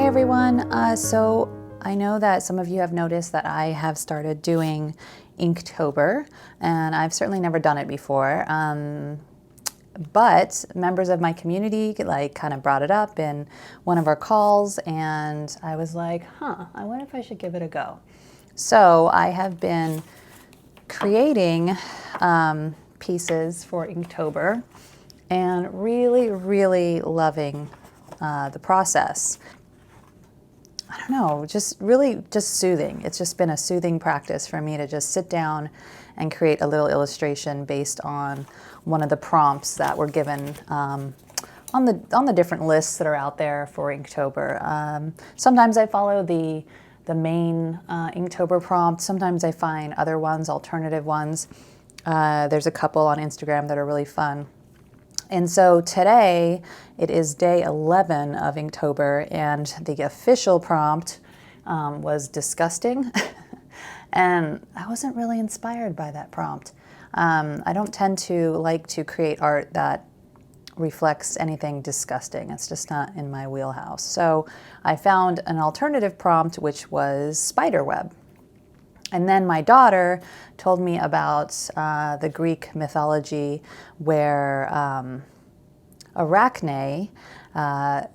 everyone. So I know that some of you have noticed that I have started doing Inktober, and I've certainly never done it before. But members of my community kind of brought it up in one of our calls, and I was like, I wonder if I should give it a go. So I have been creating pieces for Inktober and really loving the process. I don't know, just soothing. It's just been a soothing practice for me to just sit down and create a little illustration based on one of the prompts that were given on the different lists that are out there for Inktober. Sometimes I follow the main Inktober prompt. Sometimes I find other ones, alternative ones. There's a couple on Instagram that are really fun. And so today it is day 11 of Inktober, and the official prompt was disgusting. And I wasn't really inspired by that prompt. I don't tend to like to create art that reflects anything disgusting. It's just not in my wheelhouse. So I found an alternative prompt, which was Spiderweb. And then my daughter told me about the Greek mythology where Arachne,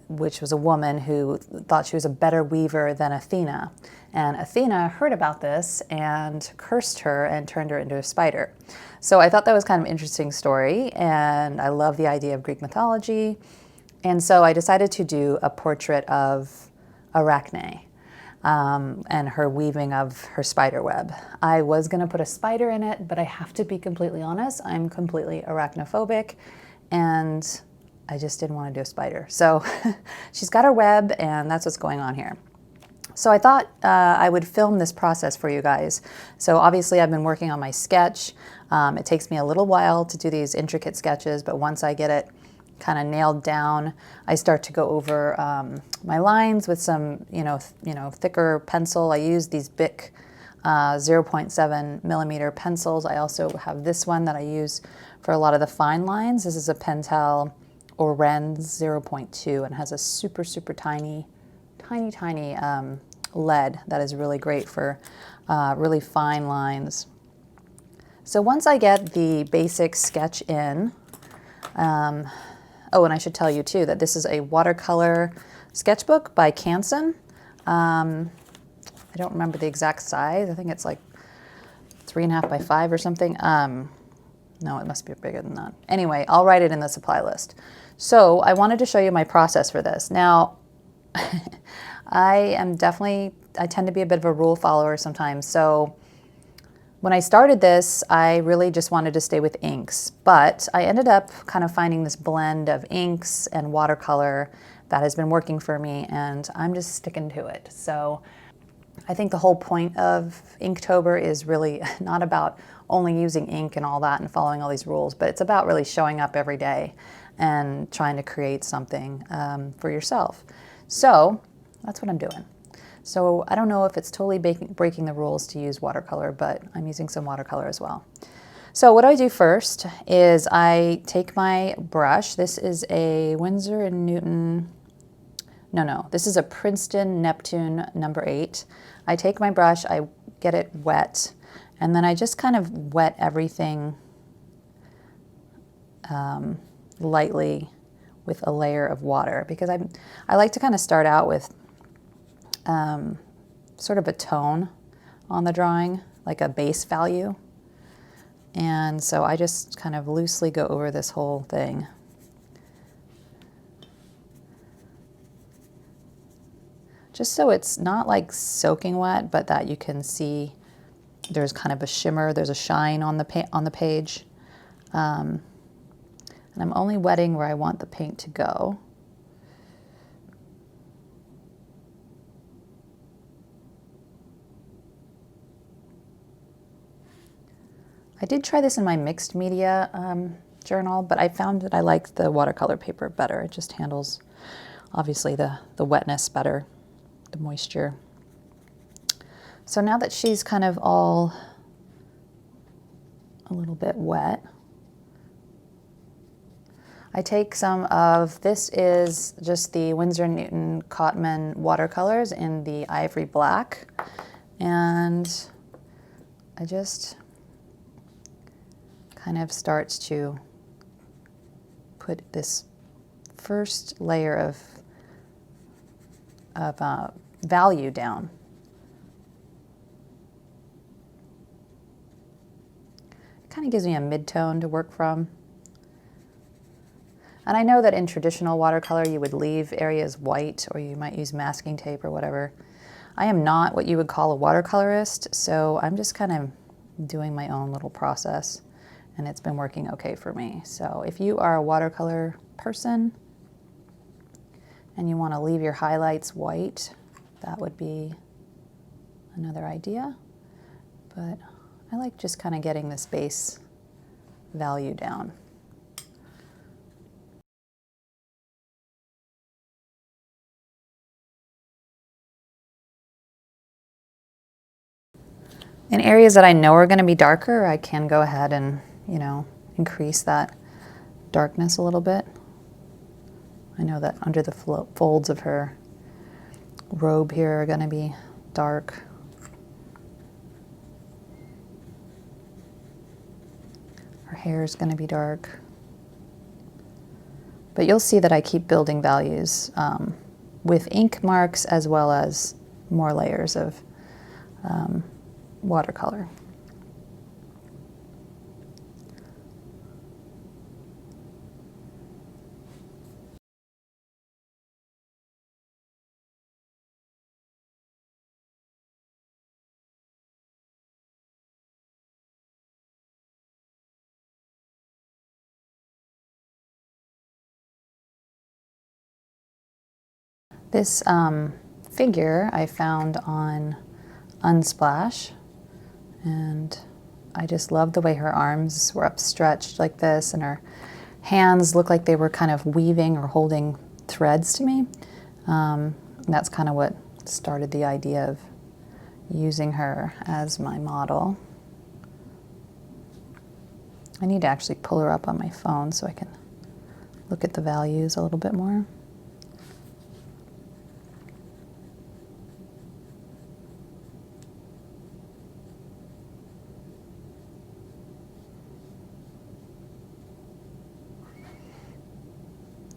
which was a woman who thought she was a better weaver than Athena. And Athena heard about this and cursed her and turned her into a spider. So I thought that was kind of an interesting story, and I love the idea of Greek mythology. And so I decided to do a portrait of Arachne. And her weaving of her spider web. I was going to put a spider in it, but I have to be completely honest, I'm completely arachnophobic, and I just didn't want to do a spider. So she's got her web, and that's what's going on here. So I thought I would film this process for you guys. So obviously I've been working on my sketch. It takes me a little while to do these intricate sketches, but once I get it kind of nailed down, I start to go over my lines with some, thicker pencil. I use these Bic 0.7 millimeter pencils. I also have this one that I use for a lot of the fine lines. This is a Pentel Orenz 0.2 and has a super tiny lead that is really great for really fine lines. So once I get the basic sketch in, oh, and I should tell you too that this is a watercolor sketchbook by Canson. I don't remember the exact size. I think it's like 3.5 by 5 or something. No, it must be bigger than that. Anyway, I'll write it in the supply list. So I wanted to show you my process for this. Now, I tend to be a bit of a rule follower sometimes. So when I started this, I really just wanted to stay with inks, but I ended up kind of finding this blend of inks and watercolor that has been working for me, and I'm just sticking to it. So I think the whole point of Inktober is really not about only using ink and all that and following all these rules, but it's about really showing up every day and trying to create something for yourself. So that's what I'm doing. So I don't know if it's totally breaking the rules to use watercolor, but I'm using some watercolor as well. So what I do first is I take my brush. This is a Winsor & Newton, this is a Princeton Neptune number 8. I take my brush, I get it wet, and then I just kind of wet everything lightly with a layer of water, because I like to kind of start out with sort of a tone on the drawing, like a base value. And so I just kind of loosely go over this whole thing. Just so it's not like soaking wet, but that you can see there's kind of a shimmer, there's a shine on the page. And I'm only wetting where I want the paint to go. I did try this in my mixed media journal, but I found that I liked the watercolor paper better. It just handles, obviously, the wetness better, the moisture. So now that she's kind of all a little bit wet, I take some of, this is just the Winsor & Newton Cotman watercolors in the ivory black, and I just kind of start to put this first layer of value down. It kind of gives me a mid-tone to work from. And I know that in traditional watercolor you would leave areas white, or you might use masking tape or whatever. I am not what you would call a watercolorist, so I'm just kind of doing my own little process, and it's been working okay for me. So if you are a watercolor person and you want to leave your highlights white, that would be another idea. But I like just kind of getting this base value down. In areas that I know are going to be darker, I can go ahead and, you know, increase that darkness a little bit. I know that under the folds of her robe here are going to be dark. Her hair is going to be dark. But you'll see that I keep building values with ink marks as well as more layers of watercolor. This figure I found on Unsplash, and I just loved the way her arms were upstretched like this, and her hands looked like they were kind of weaving or holding threads to me. And that's kind of what started the idea of using her as my model. I need to actually pull her up on my phone so I can look at the values a little bit more.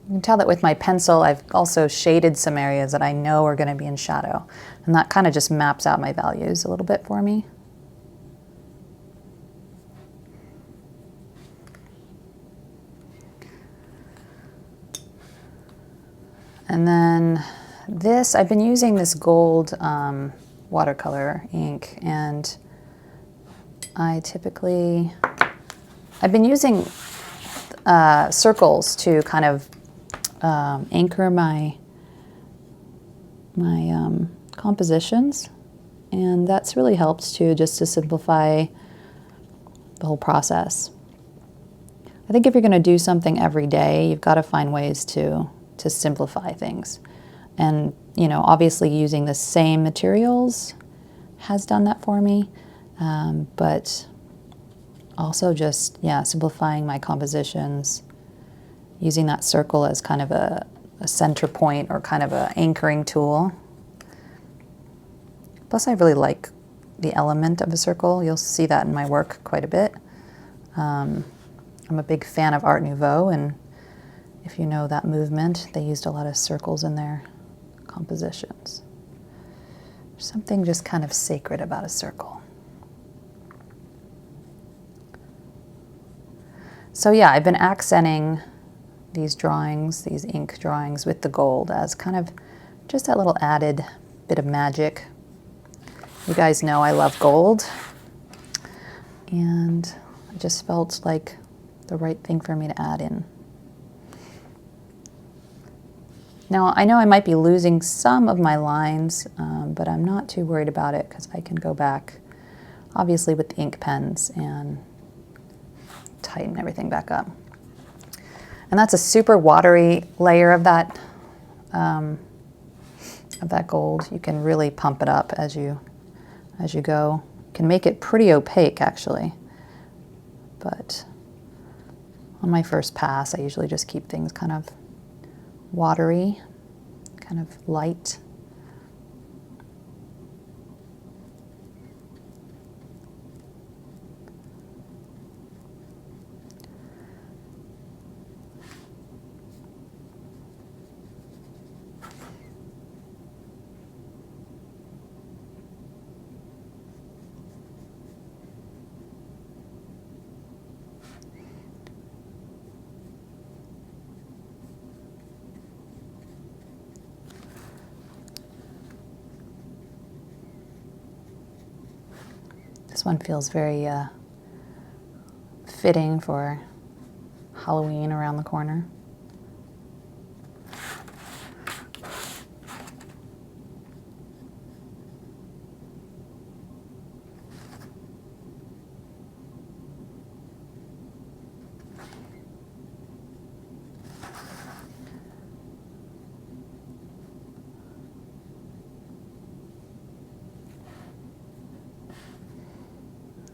You can tell that with my pencil, I've also shaded some areas that I know are going to be in shadow. And that kind of just maps out my values a little bit for me. And then this, I've been using this gold watercolor ink, and I've been using circles to kind of anchor my compositions, and that's really helped too, just to simplify the whole process. I think if you're going to do something every day, you've got to find ways to simplify things. And, you know, obviously using the same materials has done that for me, but also just, yeah, simplifying my compositions, using that circle as kind of a center point or kind of an anchoring tool. Plus, I really like the element of a circle. You'll see that in my work quite a bit. I'm a big fan of Art Nouveau, and if you know that movement, they used a lot of circles in their compositions. There's something just kind of sacred about a circle. So yeah, I've been accenting these drawings, these ink drawings, with the gold as kind of just that little added bit of magic. You guys know I love gold, and it just felt like the right thing for me to add in. Now, I know I might be losing some of my lines, but I'm not too worried about it because I can go back, obviously, with the ink pens and tighten everything back up. And that's a super watery layer of that gold. You can really pump it up as you go. You can make it pretty opaque, actually. But on my first pass, I usually just keep things kind of watery, kind of light. This one feels very fitting for Halloween around the corner.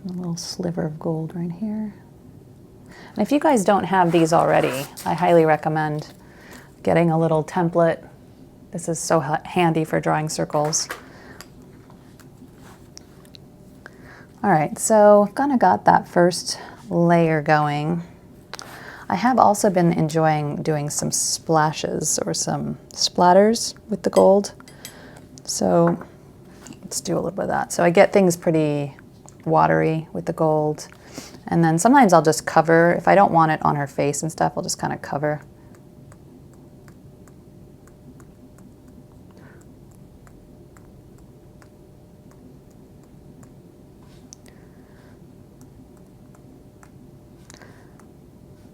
A little sliver of gold right here. And if you guys don't have these already, I highly recommend getting a little template. This is so handy for drawing circles. All right, so I've kind of got that first layer going. I have also been enjoying doing some splashes or some splatters with the gold. So let's do a little bit of that. So I get things pretty watery with the gold. And then sometimes I'll just cover, if I don't want it on her face and stuff, I'll just kind of cover.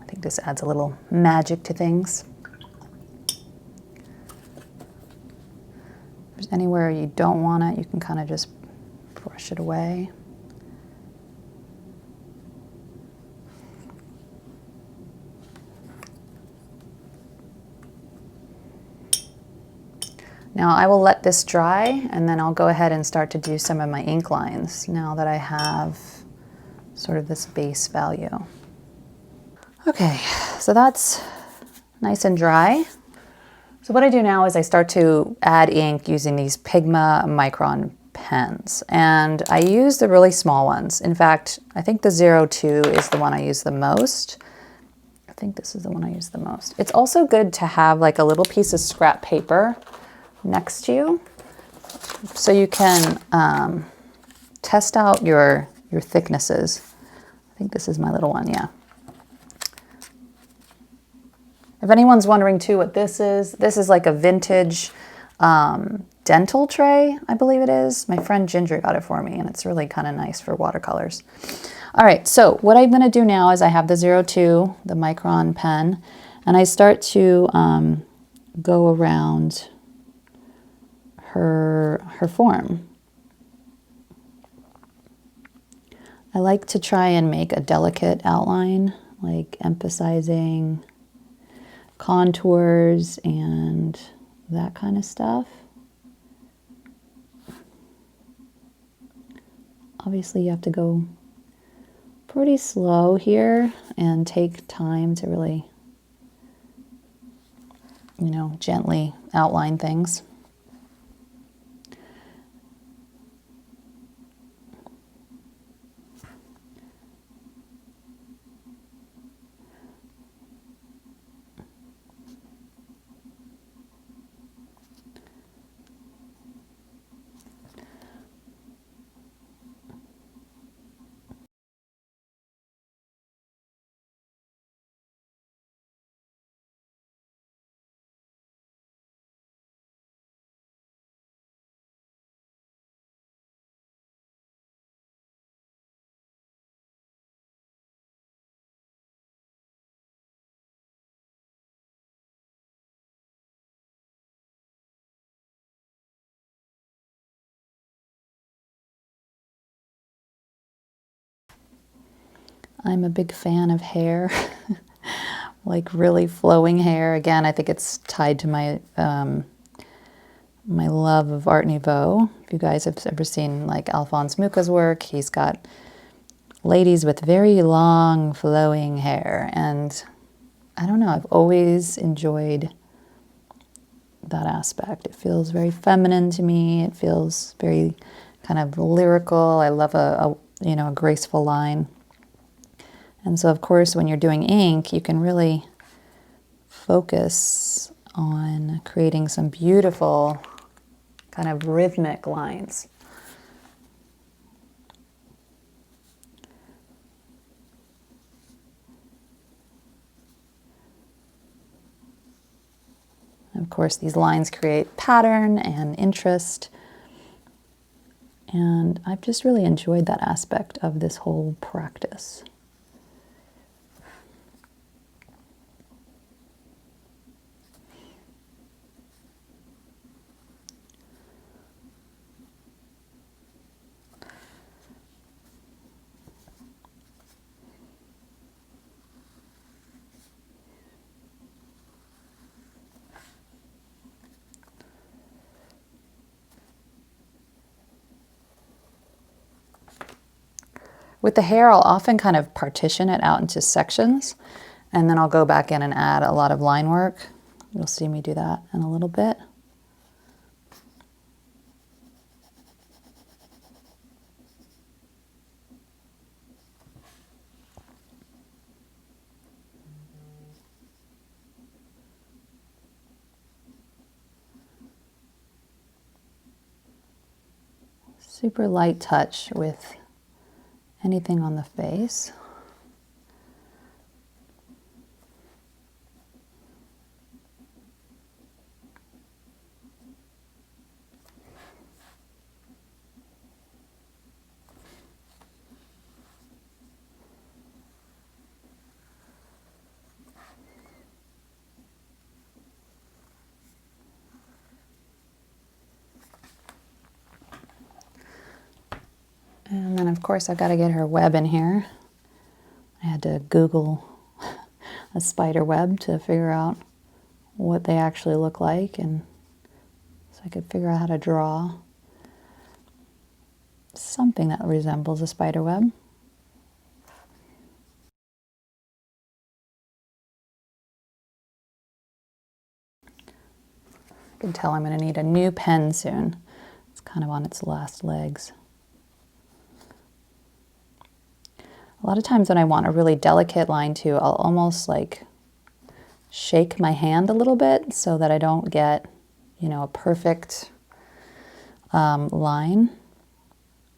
I think this adds a little magic to things. If there's anywhere you don't want it, you can kind of just brush it away. Now I will let this dry and then I'll go ahead and start to do some of my ink lines now that I have sort of this base value. Okay, so that's nice and dry. So what I do now is I start to add ink using these Pigma Micron pens. And I use the really small ones. In fact, I think the 02 is the one I use the most. I think this is the one I use the most. It's also good to have like a little piece of scrap paper next to you so you can test out your thicknesses. I think this is my little one, yeah. If anyone's wondering too what this is like a vintage dental tray, I believe it is. My friend Ginger got it for me and it's really kind of nice for watercolors. All right, so what I'm gonna do now is I have the 02, the Micron pen, and I start to go around her form. I like to try and make a delicate outline, like emphasizing contours and that kind of stuff. Obviously you have to go pretty slow here and take time to really, you know, gently outline things. I'm a big fan of hair, like really flowing hair. Again, I think it's tied to my my love of Art Nouveau. If you guys have ever seen like Alphonse Mucha's work, he's got ladies with very long flowing hair, and I don't know, I've always enjoyed that aspect. It feels very feminine to me. It feels very kind of lyrical. I love a graceful line. And so of course when you're doing ink, you can really focus on creating some beautiful kind of rhythmic lines. Of course, these lines create pattern and interest. And I've just really enjoyed that aspect of this whole practice. With the hair, I'll often kind of partition it out into sections, and then I'll go back in and add a lot of line work. You'll see me do that in a little bit. Super light touch with anything on the face. And then of course I've got to get her web in here. I had to Google a spider web to figure out what they actually look like, and so I could figure out how to draw something that resembles a spider web. I can tell I'm going to need a new pen soon. It's kind of on its last legs. A lot of times when I want a really delicate line too, I'll almost like shake my hand a little bit so that I don't get, a perfect line.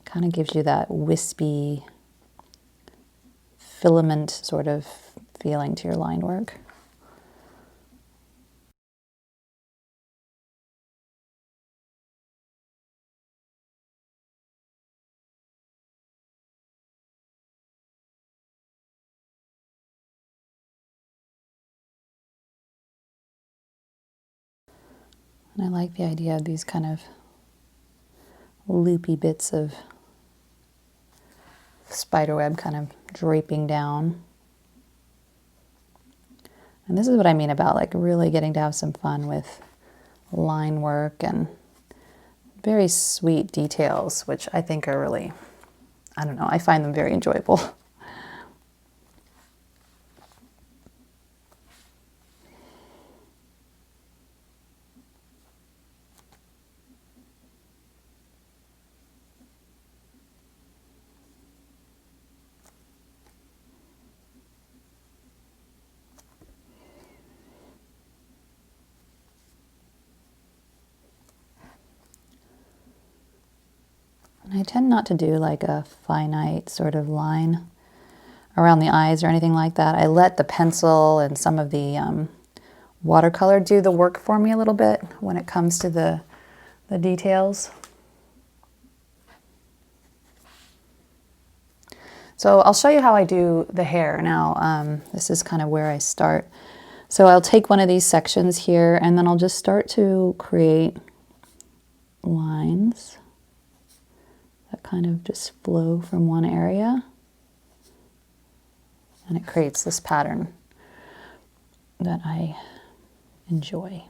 Kind of gives you that wispy filament sort of feeling to your line work. And I like the idea of these kind of loopy bits of spiderweb kind of draping down. And this is what I mean about like really getting to have some fun with line work and very sweet details, which I think are really, I don't know, I find them very enjoyable. And I tend not to do like a finite sort of line around the eyes or anything like that. I let the pencil and some of the watercolor do the work for me a little bit when it comes to the details. So I'll show you how I do the hair now. This is kind of where I start. So I'll take one of these sections here and then I'll just start to create lines that kind of just flow from one area. And it creates this pattern that I enjoy.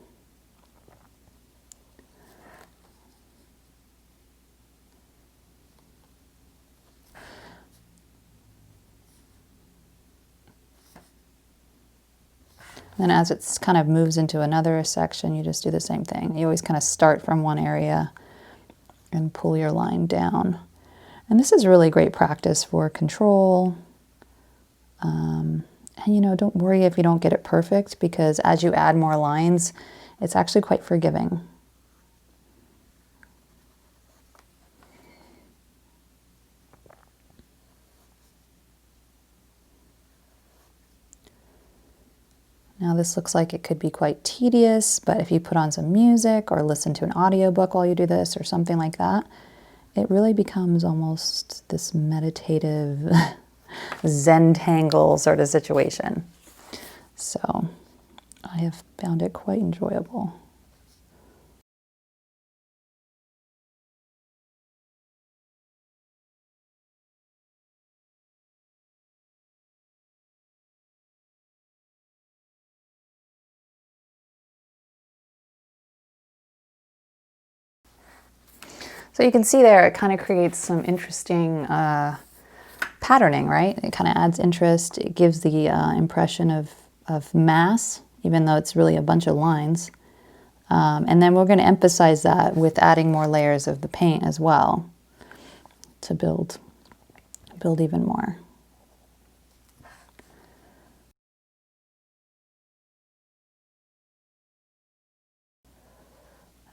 Then as it kind of moves into another section, you just do the same thing. You always kind of start from one area and pull your line down. And this is really great practice for control. And you know, don't worry if you don't get it perfect, because as you add more lines, it's actually quite forgiving. Now this looks like it could be quite tedious, but if you put on some music or listen to an audiobook while you do this or something like that, it really becomes almost this meditative Zentangle sort of situation. So I have found it quite enjoyable. So you can see there, it kind of creates some interesting patterning, right? It kind of adds interest. It gives the impression of mass, even though it's really a bunch of lines. And then we're going to emphasize that with adding more layers of the paint as well to build even more.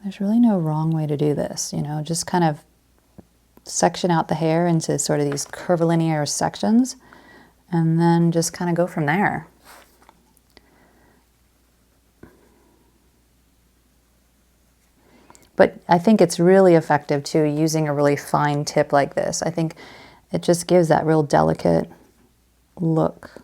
There's really no wrong way to do this, you know, just kind of section out the hair into sort of these curvilinear sections and then just kind of go from there. But I think it's really effective too, using a really fine tip like this. I think it just gives that real delicate look.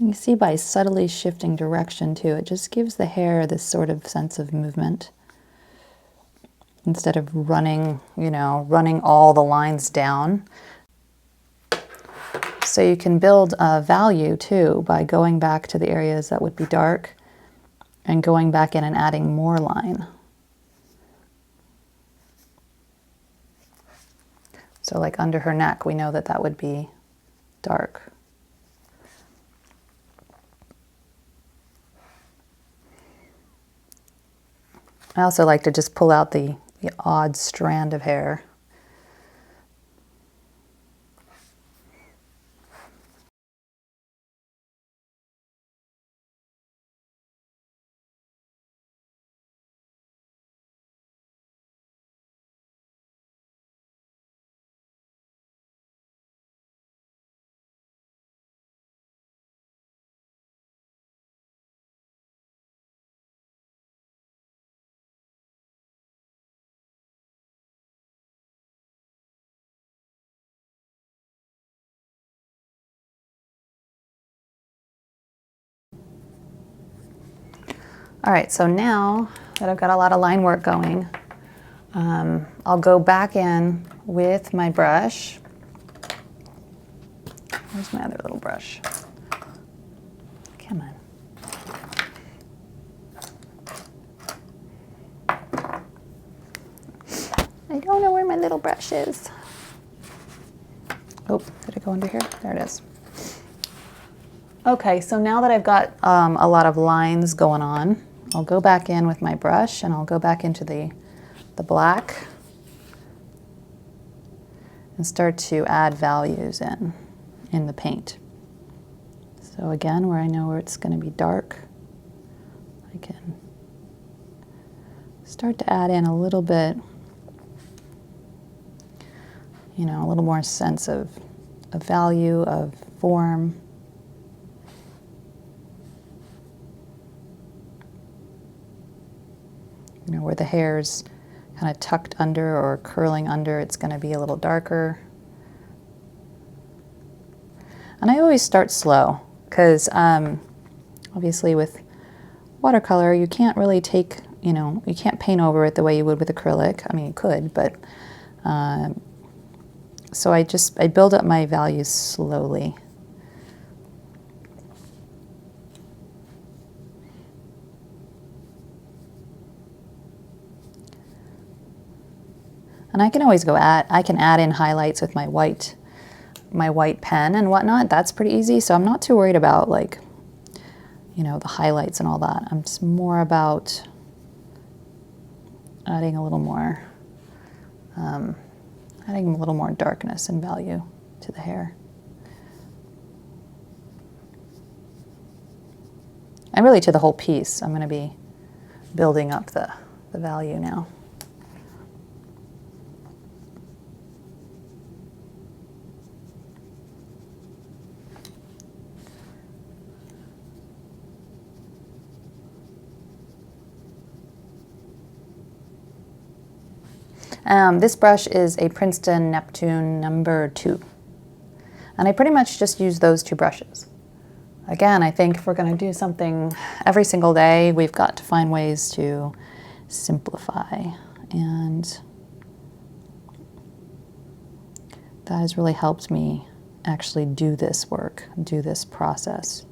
You see, by subtly shifting direction too, it just gives the hair this sort of sense of movement. Instead of running, you know, running all the lines down. So you can build a value too by going back to the areas that would be dark and going back in and adding more line. So like under her neck, we know that that would be dark. I also like to just pull out the odd strand of hair. All right, so now that I've got a lot of line work going, I'll go back in with my brush. Where's my other little brush? Come on. I don't know where my little brush is. Oh, did it go under here? There it is. Okay, so now that I've got a lot of lines going on, I'll go back in with my brush and I'll go back into the black and start to add values in the paint. So again, where I know where it's going to be dark, I can start to add in a little bit, you know, a little more sense of value, of form. You know, where the hair's kind of tucked under or curling under, it's going to be a little darker. And I always start slow because obviously with watercolor you can't really take, you know, you can't paint over it the way you would with acrylic. I mean, you could, but So I build up my values slowly. And I can always I can add in highlights with my white pen and whatnot. That's pretty easy. So I'm not too worried about, like, you know, the highlights and all that. I'm just more about adding a little more, darkness and value to the hair. And really to the whole piece. I'm going to be building up the value now. This brush is a Princeton Neptune #2. And I pretty much just use those two brushes. Again, I think if we're going to do something every single day, we've got to find ways to simplify. And that has really helped me actually do this work, do this process.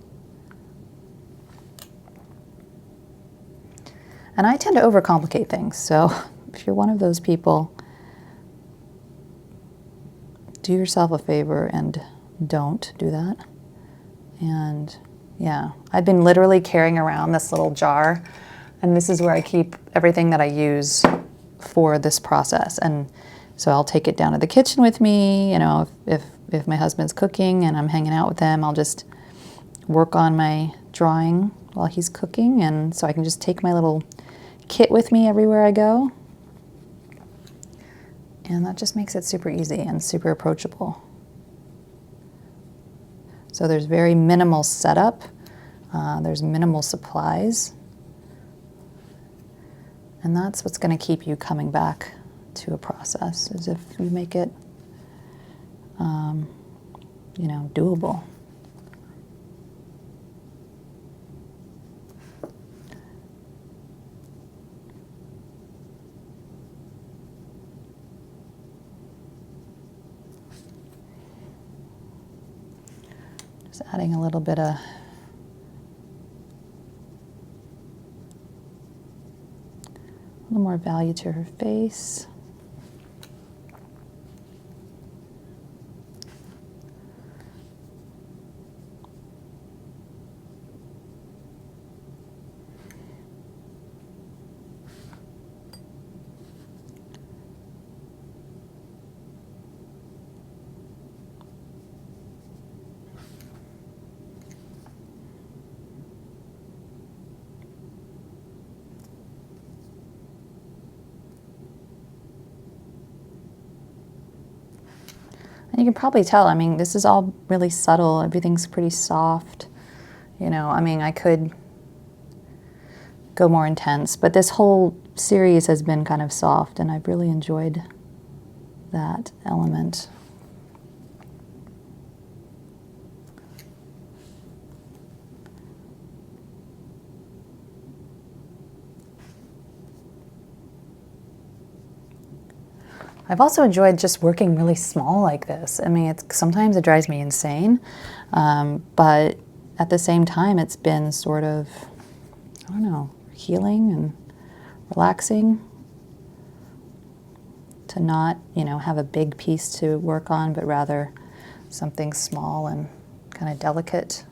And I tend to overcomplicate things, so if you're one of those people, do yourself a favor and don't do that. And yeah, I've been literally carrying around this little jar, and this is where I keep everything that I use for this process. And so I'll take it down to the kitchen with me. You know, if my husband's cooking and I'm hanging out with him, I'll just work on my drawing while he's cooking. And so I can just take my little kit with me everywhere I go. And that just makes it super easy and super approachable. So there's very minimal setup. There's minimal supplies. And that's what's going to keep you coming back to a process, is if you make it, you know, doable. Just adding a little bit of more value to her face. And you can probably tell, I mean, this is all really subtle. Everything's pretty soft. You know, I mean, I could go more intense, but this whole series has been kind of soft, and I've really enjoyed that element. I've also enjoyed just working really small like this. I mean, sometimes it drives me insane, but at the same time, it's been sort of, I don't know, healing and relaxing to not, you know, have a big piece to work on, but rather something small and kind of delicate.